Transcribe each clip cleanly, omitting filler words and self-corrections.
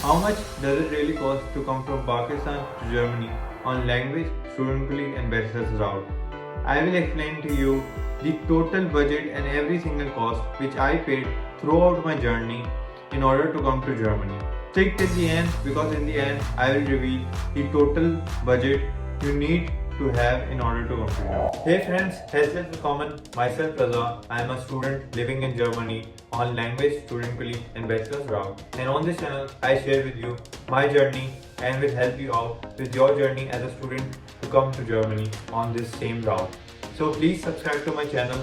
How much does it really cost to come from Pakistan to Germany on language, student and bachelor's route? I will explain to you the total budget and every single cost which I paid throughout my journey in order to come to Germany. Stick till the end because in the end I will reveal the total budget you need to have in order to come to Germany. Hey friends, herzlich willkommen. Myself Raza. I am a student living in Germany on language, student and bachelor's route. And on this channel, I share with you my journey and will help you out with your journey as a student to come to Germany on this same route. So please subscribe to my channel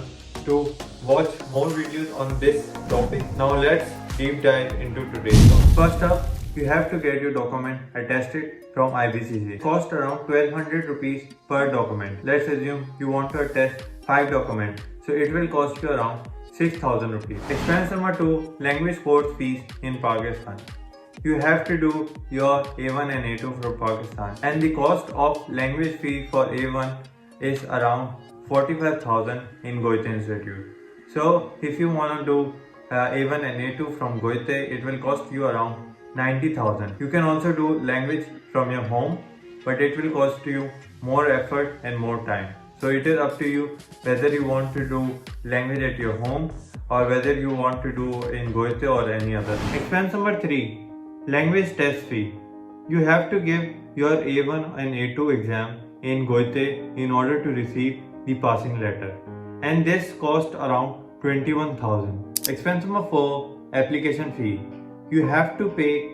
to watch more videos on this topic. Now let's deep dive into today's topic. First up, you have to get your document attested from IBCC. It costs around 1200 rupees per document. Let's assume you want to attest 5 documents. So it will cost you around 6000 rupees. Expense number 2, language course fees in Pakistan. You have to do your A1 and A2 from Pakistan, and the cost of language fee for A1 is around 45,000 in Goethe Institute. So if you want to do A1 and A2 from Goethe, it will cost you around 90,000. You can also do language from your home, but it will cost you more effort and more time. So it is up to you whether you want to do language at your home or whether you want to do in Goethe or any other. Expense number 3, language test fee. You have to give your A1 and A2 exam in Goethe in order to receive the passing letter, and this cost around 21,000. Expense number 4, application fee. You have to pay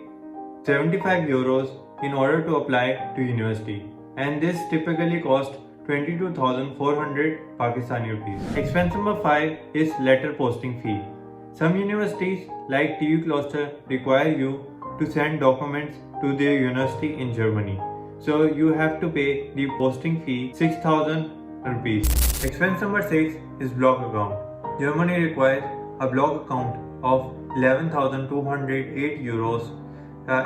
75 euros in order to apply to university, and this typically costs 22,400 Pakistani rupees. Expense number 5 is letter posting fee. Some universities like TU Gloucester require you to send documents to their university in Germany. So you have to pay the posting fee 6,000 rupees. Expense number 6 is block account. Germany requires a block account of 11,208 euros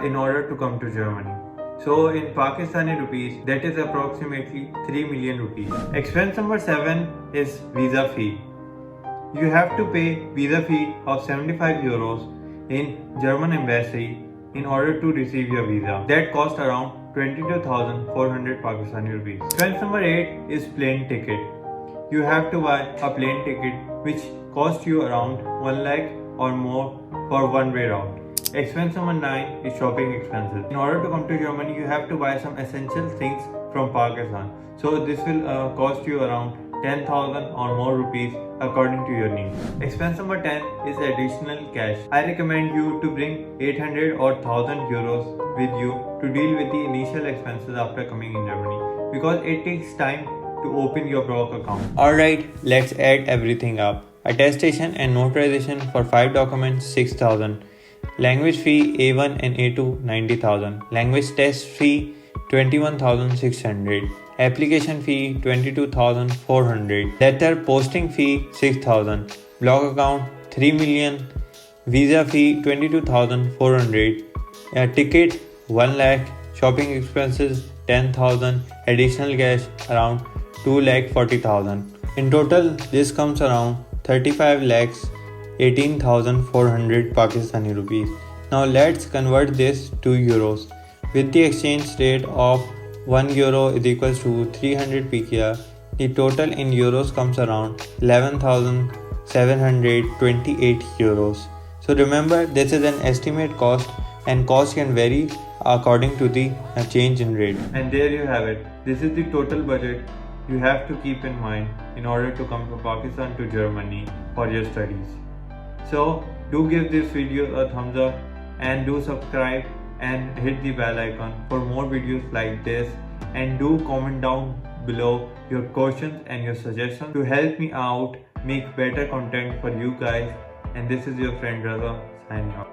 in order to come to Germany. So in Pakistani rupees, that is approximately 3 million rupees. Expense number 7 is visa fee. You have to pay visa fee of 75 euros in German embassy in order to receive your visa. That cost around 22,400 Pakistani rupees. Expense number 8 is plane ticket. You have to buy a plane ticket which costs you around 1 lakh or more for one-way route. Expense number 9 is shopping expenses. In order to come to Germany, you have to buy some essential things from Pakistan. So this will cost you around 10,000 or more rupees according to your needs. Expense number 10 is additional cash. I recommend you to bring 800 or 1000 euros with you to deal with the initial expenses after coming in Germany, because it takes time to open your block account. Alright, let's add everything up. Attestation and notarization for 5 documents 6,000. Language fee A1 and A2 90,000. Language test fee 21,600. Application fee 22,400. Letter posting fee 6,000. Block account 3 million. Visa fee 22,400. Ticket 1 lakh. Shopping expenses 10,000. Additional cash around 2,40,000. In total, this comes around 35 lakhs 18,400 Pakistani rupees. Now let's convert this to euros. With the exchange rate of 1 euro is equals to 300 PKR, the total in euros comes around 11,728 euros. So remember, this is an estimate cost and cost can vary according to the change in rate. And there you have it. This is the total budget you have to keep in mind in order to come from Pakistan to Germany for your studies. So do give this video a thumbs up and do subscribe and hit the bell icon for more videos like this, and do comment down below your questions and your suggestions to help me out make better content for you guys. And this is your friend Raza signing out.